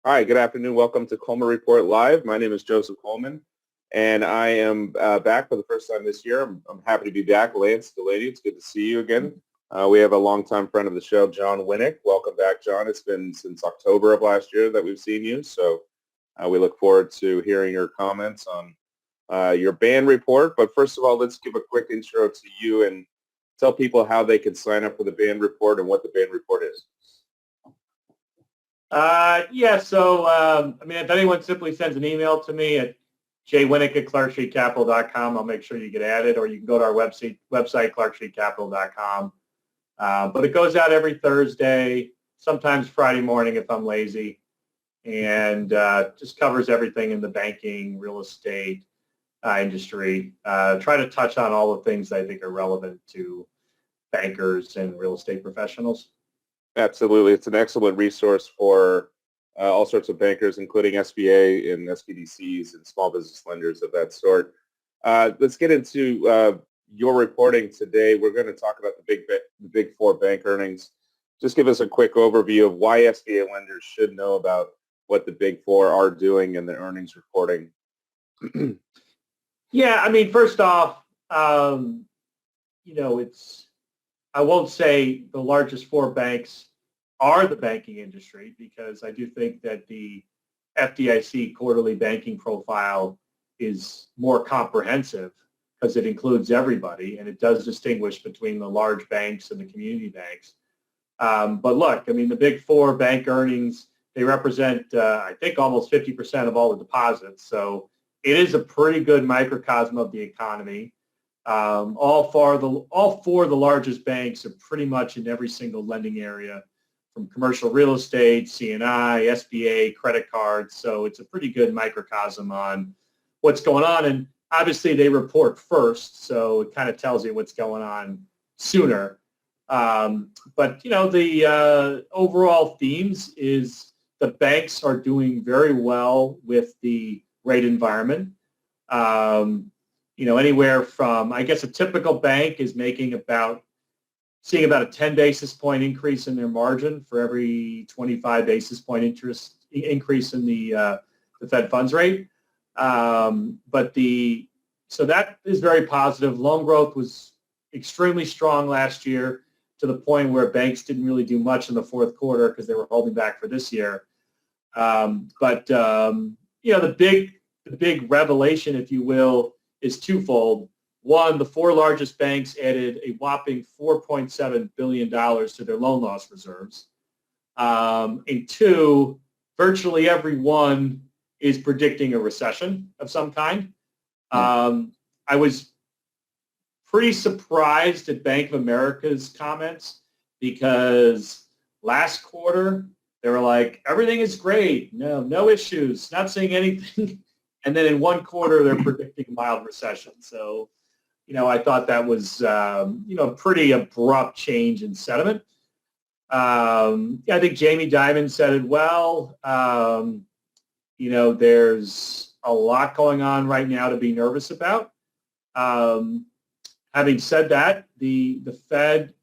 Hi, good afternoon. Welcome to Coleman Report Live. My name is Joseph Coleman, and I am back for the first time this year. I'm happy to be back. Lance Delaney, it's good to see you again. We have a longtime friend of the show, John Winnick. Welcome back, John. It's been since October of last year that we've seen you, so we look forward to hearing your comments on your band report. But first of all, let's give a quick intro to you and tell people how they can sign up for the band report and what the band report is. If anyone simply sends an email to me at jwinnick@clarkstreetcapital.com, I'll make sure you get added, or you can go to our website clarkstreetcapital.com. But it goes out every Thursday, sometimes Friday morning if I'm lazy, and just covers everything in the banking, real estate industry. Try to touch on all the things I think are relevant to bankers and real estate professionals. Absolutely. It's an excellent resource for all sorts of bankers, including SBA and SBDCs and small business lenders of that sort. Let's get into your reporting today. We're going to talk about the big four bank earnings. Just give us a quick overview of why SBA lenders should know about what the big four are doing in the earnings reporting. First off, I won't say the largest four banks are the banking industry, because I do think that the FDIC quarterly banking profile is more comprehensive because it includes everybody, and it does distinguish between the large banks and the community banks. But look, the big four bank earnings, they represent, I think, almost 50% of all the deposits. So it is a pretty good microcosm of the economy. All four of the largest banks are pretty much in every single lending area, from commercial real estate, C&I, SBA, credit cards. So it's a pretty good microcosm on what's going on. And obviously they report first, so it kind of tells you what's going on sooner. The overall themes is the banks are doing very well with the rate environment. Anywhere from, I guess, a typical bank is seeing about a 10 basis point increase in their margin for every 25 basis point increase in the Fed funds rate. So that is very positive. Loan growth was extremely strong last year, to the point where banks didn't really do much in the fourth quarter because they were holding back for this year. The big revelation, if you will, is twofold. One, the four largest banks added a whopping $4.7 billion to their loan loss reserves. And two, virtually everyone is predicting a recession of some kind. I was pretty surprised at Bank of America's comments, because last quarter they were like, everything is great, no issues, not seeing anything. And then in one quarter, they're predicting a mild recession. So, I thought that was, a pretty abrupt change in sentiment. I think Jamie Dimon said it well. There's a lot going on right now to be nervous about. Having said that, the Fed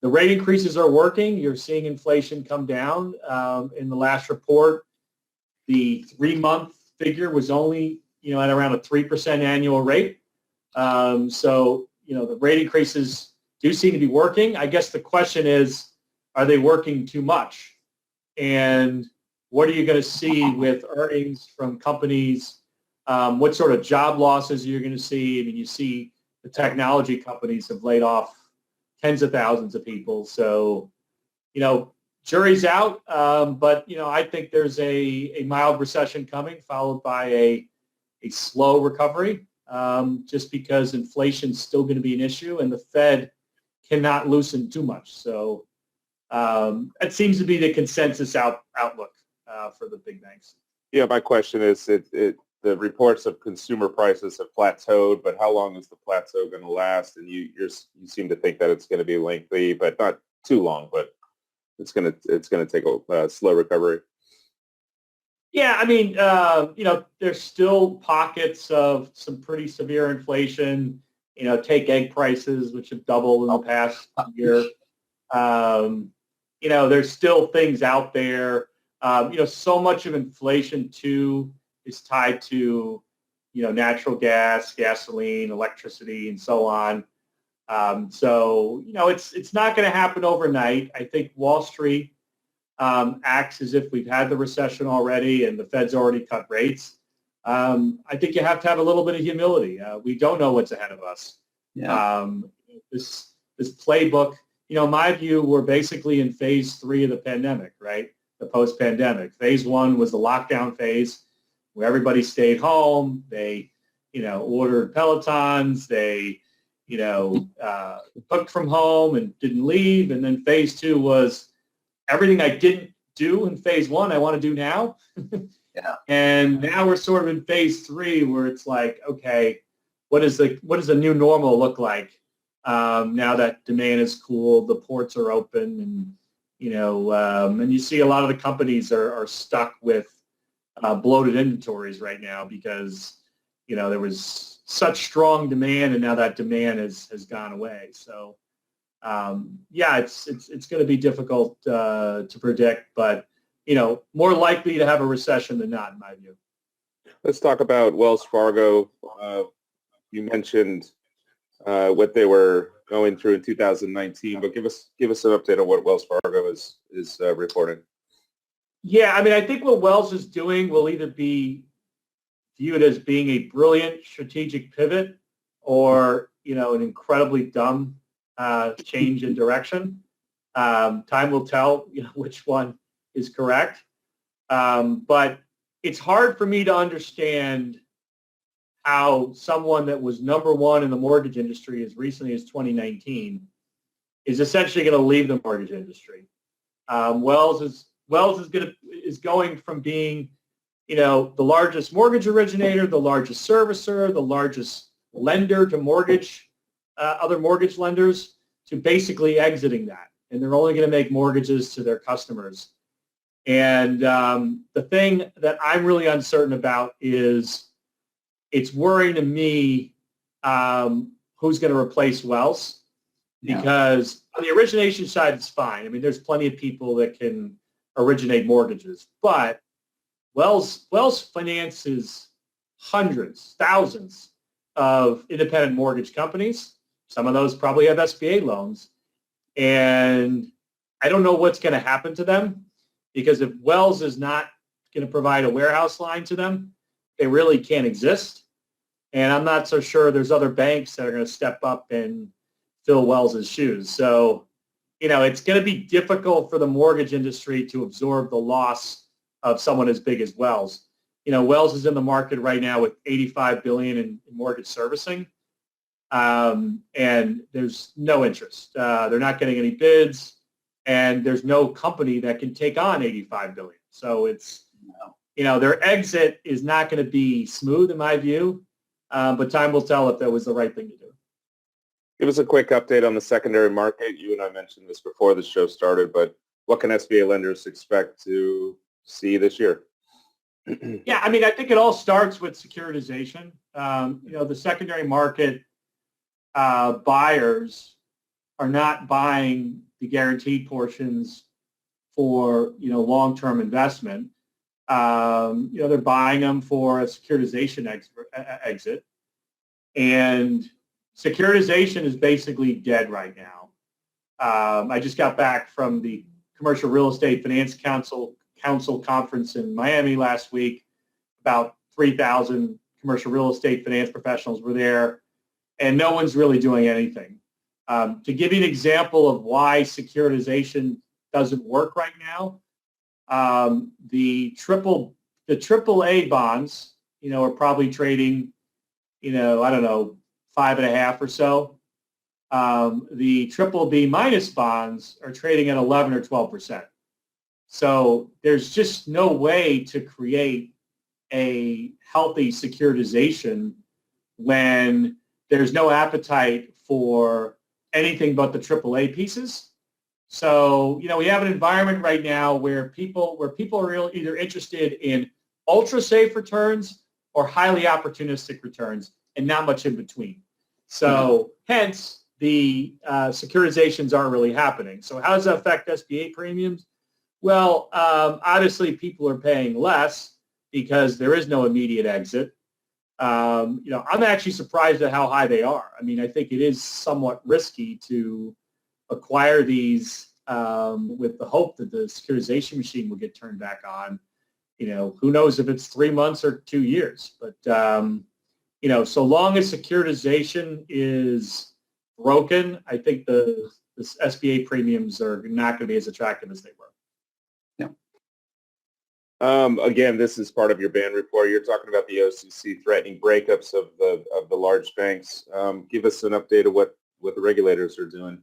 the rate increases are working. You're seeing inflation come down. In the last report, the 3-month figure was only, at around a 3% annual rate. The rate increases do seem to be working. I guess the question is, are they working too much? And what are you going to see with earnings from companies? What sort of job losses are you going to see? You see the technology companies have laid off tens of thousands of people. So, jury's out, but I think there's a mild recession coming, followed by a slow recovery, just because inflation's still going to be an issue, and the Fed cannot loosen too much. So it seems to be the consensus outlook for the big banks. Yeah, my question is, the reports of consumer prices have plateaued, but how long is the plateau going to last? And you seem to think that it's going to be lengthy, but not too long, but it's going to take a slow recovery. Yeah, there's still pockets of some pretty severe inflation. Take egg prices, which have doubled in the past year. There's still things out there So much of inflation too is tied to, natural gas, gasoline, electricity, and so on. It's not going to happen overnight. I think Wall Street acts as if we've had the recession already and the Fed's already cut rates. I think you have to have a little bit of humility. We don't know what's ahead of us. Yeah. This playbook, in my view, we're basically in phase 3 of the pandemic, right? The post-pandemic. Phase 1 was the lockdown phase where everybody stayed home. They, ordered Pelotons. They, cooked from home and didn't leave. And then phase 2 was everything I didn't do in phase 1, I want to do now. Yeah. And now we're sort of in phase 3 where it's like, okay, what does the new normal look like now that demand is cooled, the ports are open, and and you see a lot of the companies are stuck with bloated inventories right now because there was such strong demand, and now that demand has gone away. So it's going to be difficult to predict, but more likely to have a recession than not, in my view. Let's talk about Wells Fargo. You mentioned what they were going through in 2019, but give us an update on what Wells Fargo is reporting. Yeah, I think what Wells is doing will either be viewed as being a brilliant strategic pivot or an incredibly dumb change in direction. Time will tell which one is correct. But it's hard for me to understand how someone that was number one in the mortgage industry as recently as 2019 is essentially going to leave the mortgage industry. Wells is going from being, the largest mortgage originator, the largest servicer, the largest lender to other mortgage lenders, to basically exiting that. And they're only going to make mortgages to their customers. And the thing that I'm really uncertain about is it's worrying to me who's going to replace Wells, because on the origination side, it's fine. There's plenty of people that can originate mortgages, but Wells finances hundreds, thousands of independent mortgage companies. Some of those probably have SBA loans. And I don't know what's going to happen to them, because if Wells is not going to provide a warehouse line to them, they really can't exist. And I'm not so sure there's other banks that are going to step up and fill Wells's shoes. So, it's going to be difficult for the mortgage industry to absorb the loss of someone as big as Wells. Wells is in the market right now with $85 billion in mortgage servicing. And there's no interest. They're not getting any bids, and there's no company that can take on $85 billion. So it's, their exit is not going to be smooth in my view, but time will tell if that was the right thing to do. Give us a quick update on the secondary market. You and I mentioned this before the show started, but what can SBA lenders expect to see this year? Yeah, I think it all starts with securitization. The secondary market buyers are not buying the guaranteed portions for, long-term investment. They're buying them for a securitization exit. And securitization is basically dead right now. I just got back from the Commercial Real Estate Finance Council conference in Miami last week. About 3,000 commercial real estate finance professionals were there, and no one's really doing anything. To give you an example of why securitization doesn't work right now, the AAA bonds, are probably trading, 5.5 or so. The BBB minus bonds are trading at 11 or 12%. So there's just no way to create a healthy securitization when there's no appetite for anything but the AAA pieces. So, we have an environment right now where people are either interested in ultra safe returns or highly opportunistic returns, and not much in between. So hence the securitizations aren't really happening. So how does that affect SBA premiums? Well, obviously people are paying less because there is no immediate exit. I'm actually surprised at how high they are. I mean, I think it is somewhat risky to acquire these with the hope that the securitization machine will get turned back on. Who knows if it's 3 months or 2 years. But, so long as securitization is broken, I think the SBA premiums are not going to be as attractive as they were. Again, this is part of your ban report. You're talking about the OCC threatening breakups of the large banks. Give us an update of what the regulators are doing.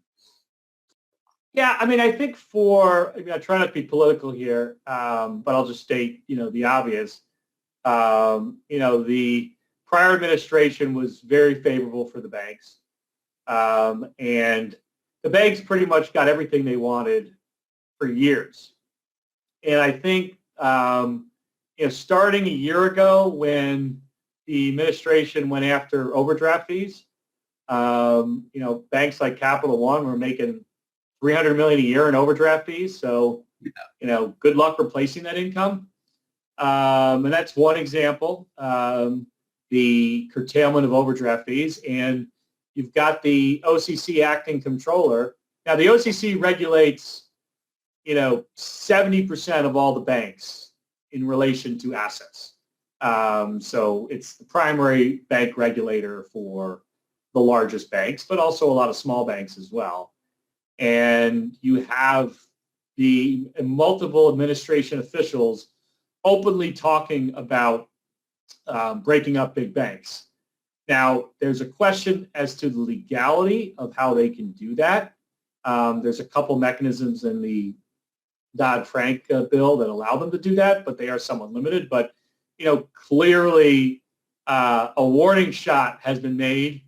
Yeah, I mean, I think I try not to be political here, but I'll just state, the obvious. The prior administration was very favorable for the banks, and the banks pretty much got everything they wanted for years. And I think starting a year ago when the administration went after overdraft fees, banks like Capital One were making $300 million a year in overdraft fees. So, good luck replacing that income. And that's one example, the curtailment of overdraft fees. And you've got the OCC acting controller. Now, the OCC regulates 70% of all the banks in relation to assets. So it's the primary bank regulator for the largest banks, but also a lot of small banks as well. And you have the multiple administration officials openly talking about breaking up big banks. Now, there's a question as to the legality of how they can do that. There's a couple mechanisms in the Dodd-Frank bill that allow them to do that, but they are somewhat limited. But, clearly a warning shot has been made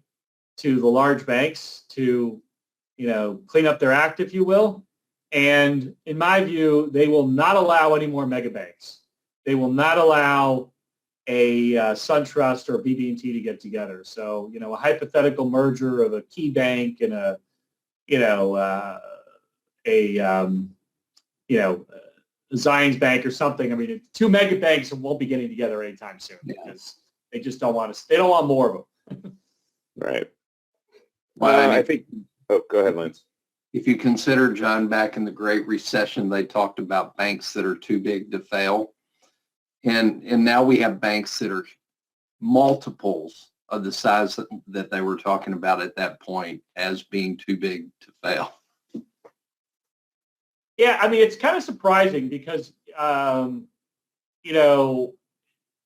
to the large banks to, clean up their act, if you will. And in my view, they will not allow any more mega banks. They will not allow a SunTrust or BB&T to get together. So, a hypothetical merger of a key bank and a Zions Bank or something. I mean, two mega banks won't be getting together anytime soon because they just don't want to. They don't want more of them. Right. Well, I think. Oh, go ahead, Lance. If you consider, John, back in the Great Recession, they talked about banks that are too big to fail, and now we have banks that are multiples of the size that they were talking about at that point as being too big to fail. Yeah, I mean, it's kind of surprising because,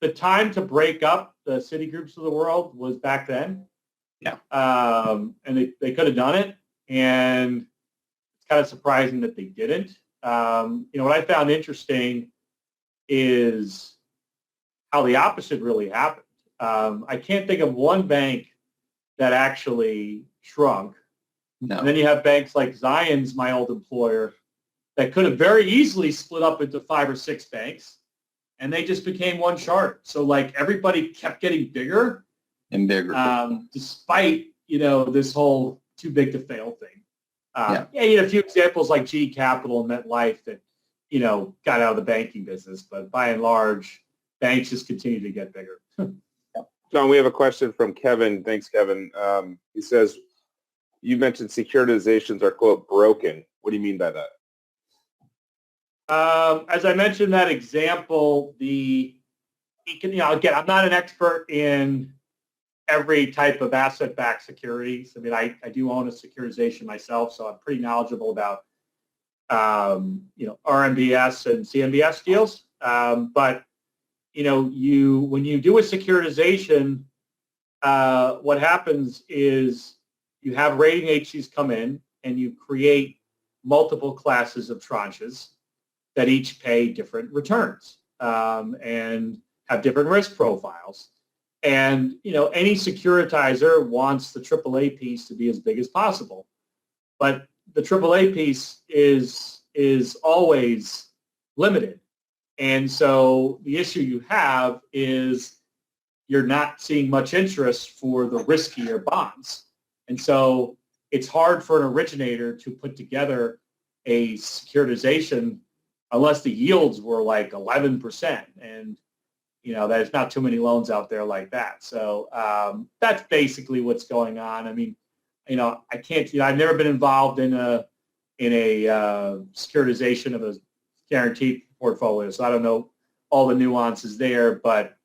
the time to break up the Citigroups of the world was back then. Yeah. And they could have done it. And it's kind of surprising that they didn't. What I found interesting is how the opposite really happened. I can't think of one bank that actually shrunk. No. And then you have banks like Zions, my old employer, that could have very easily split up into 5 or 6 banks, and they just became one charter. So, everybody kept getting bigger and bigger, despite this whole too big to fail thing. You had a few examples like GE Capital and MetLife that got out of the banking business, but by and large, banks just continue to get bigger. John, we have a question from Kevin. Thanks, Kevin. He says, you mentioned securitizations are, quote, broken. What do you mean by that? As I mentioned that example, again, I'm not an expert in every type of asset-backed securities. I mean, I do own a securitization myself, so I'm pretty knowledgeable about, RMBS and CMBS deals. But, when you do a securitization, what happens is you have rating agencies come in and you create multiple classes of tranches that each pay different returns and have different risk profiles. And, any securitizer wants the AAA piece to be as big as possible. But the AAA piece is always limited. And so the issue you have is you're not seeing much interest for the riskier bonds. And so it's hard for an originator to put together a securitization unless the yields were like 11%. And, there's not too many loans out there like that. So that's basically what's going on. I mean, I can't, I've never been involved in a securitization of a guaranteed portfolio, so I don't know all the nuances there, but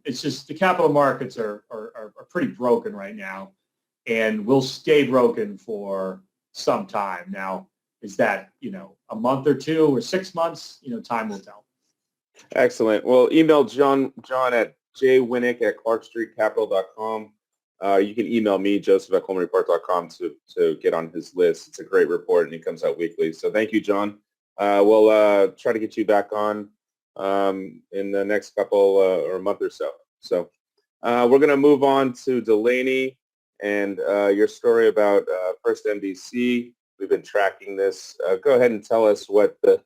it's just the capital markets are pretty broken right now, and will stay broken for some time. Now, is that, a month or two or 6 months? Time will tell. Excellent. Well, email John at jwinnick@clarkstreetcapital.com. You can email me, joseph@colemanreport.com, to get on his list. It's a great report, and he comes out weekly. So thank you, John. We'll try to get you back on in the next couple or month or so. So we're going to move on to Delaney and your story about First NBC. We've been tracking this. Go ahead and tell us what the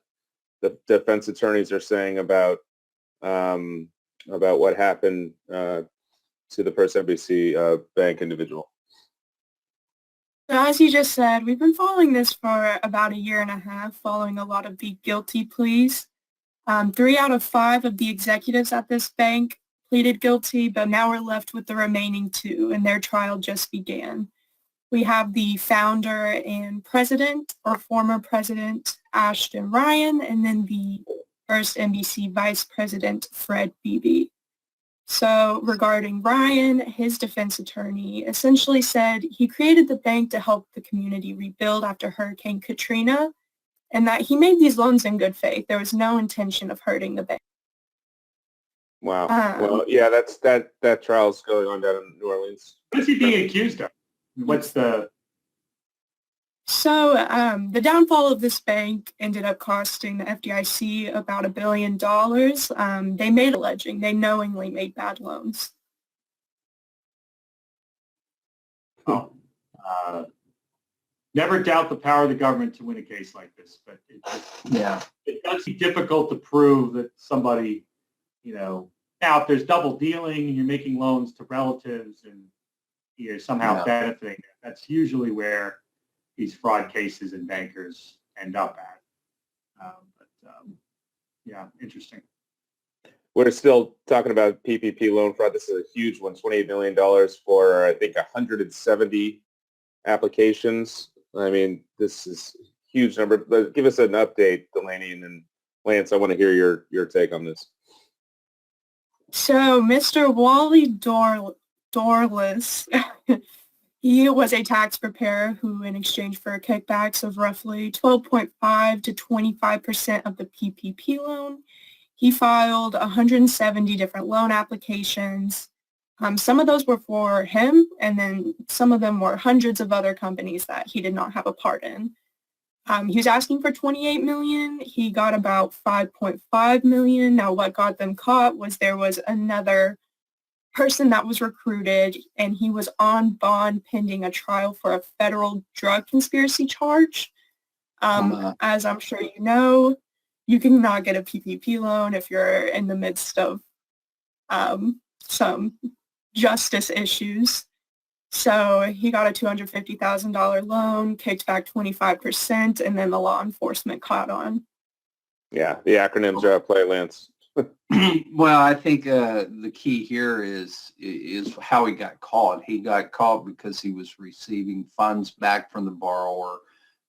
defense attorneys are saying about what happened to the First NBC bank individual. So as you just said, we've been following this for about 1.5 years, following a lot of the guilty pleas. 3 out of 5 of the executives at this bank pleaded guilty, but now we're left with the remaining 2, and their trial just began. We have the founder and president, or former president, Ashton Ryan, and then the First NBC vice president, Fred Beebe. So regarding Ryan, his defense attorney essentially said he created the bank to help the community rebuild after Hurricane Katrina, and that he made these loans in good faith. There was no intention of hurting the bank. Wow. Well, yeah, that trial's going on down in New Orleans. What is he being accused of? What's the... So the downfall of this bank ended up costing the FDIC about $1 billion. They made alleging they knowingly made bad loans. Oh, never doubt the power of the government to win a case like this, but it does be difficult to prove that somebody, now if there's double dealing and you're making loans to relatives and you're somehow benefiting, that's usually where these fraud cases and bankers end up at. Interesting. We're still talking about PPP loan fraud. This is a huge one, $28 million for, I think, 170 applications. I mean, this is a huge number. But give us an update, Delaney, and then Lance, I want to hear your take on this. So Mr. Wally Dorless, he was a tax preparer who, in exchange for kickbacks of roughly 12.5 to 25% of the PPP loan, he filed 170 different loan applications. Some of those were for him, and then some of them were hundreds of other companies that he did not have a part in. He was asking for $28 million. He got about $5.5 million. Now, what got them caught was there was another person that was recruited, and he was on bond pending a trial for a federal drug conspiracy charge. As I'm sure you know, you cannot get a PPP loan if you're in the midst of some justice issues. So he got a $250,000 loan, kicked back 25%, and then the law enforcement caught on. Yeah, the acronyms are at play, Lance. Well, I think the key here is how he got caught. He got caught because he was receiving funds back from the borrower.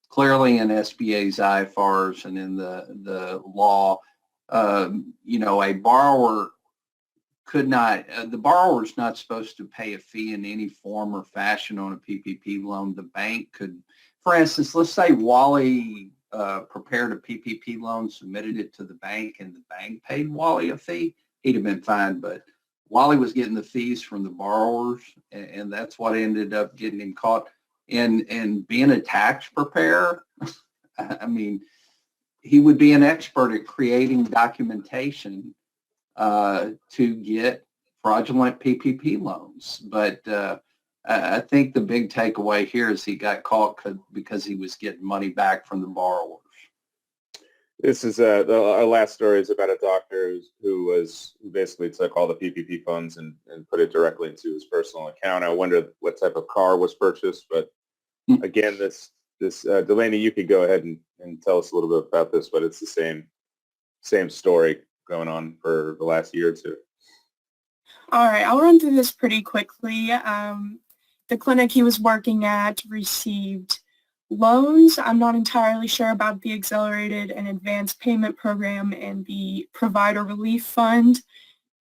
Clearly in SBA's IFRs and in the law, a borrower could not, the borrower's not supposed to pay a fee in any form or fashion on a PPP loan. The bank could, for instance, let's say Wally prepared a PPP loan, submitted it to the bank, and the bank paid Wally a fee, he'd have been fine. But Wally was getting the fees from the borrowers, and that's what ended up getting him caught. And being a tax preparer, I mean, he would be an expert at creating documentation to get fraudulent PPP loans. But I think the big takeaway here is he got caught because he was getting money back from the borrowers. This is our last story is about a doctor who basically took all the PPP funds and put it directly into his personal account. I wonder what type of car was purchased, but again, this Delaney, you could go ahead and tell us a little bit about this, but it's the same story going on for the last year or two. All right, I'll run through this pretty quickly. The clinic he was working at received loans. I'm not entirely sure about the Accelerated and Advanced Payment Program and the Provider Relief Fund,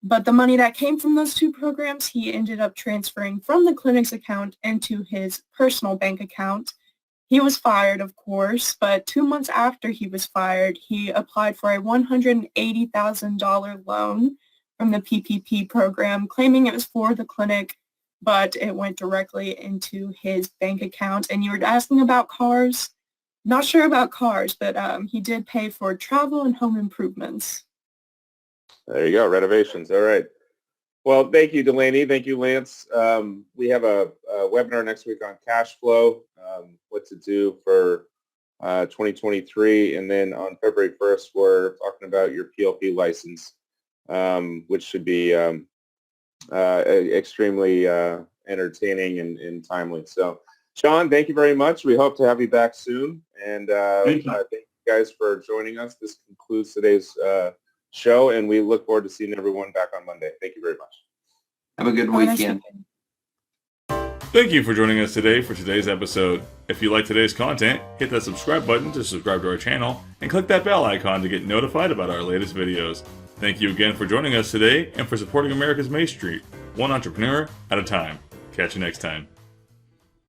but the money that came from those two programs, he ended up transferring from the clinic's account into his personal bank account. He was fired, of course, but 2 months after he was fired, he applied for a $180,000 loan from the PPP program, claiming it was for the clinic, but it went directly into his bank account. And you were asking about cars? Not sure about cars, but he did pay for travel and home improvements. There you go, renovations. All right. Well, thank you, Delaney. Thank you, Lance. We have a webinar next week on cash flow, what to do for 2023. And then on February 1st, we're talking about your PLP license, which should be extremely entertaining and timely. So, Sean, thank you very much. We hope to have you back soon. And thank you guys for joining us. This concludes today's show, and we look forward to seeing everyone back on Monday. Thank you very much. Have a good weekend. Thank you for joining us today for today's episode. If you like today's content, hit that subscribe button to subscribe to our channel and click that bell icon to get notified about our latest videos. Thank you again for joining us today and for supporting America's Main Street, one entrepreneur at a time. Catch you next time.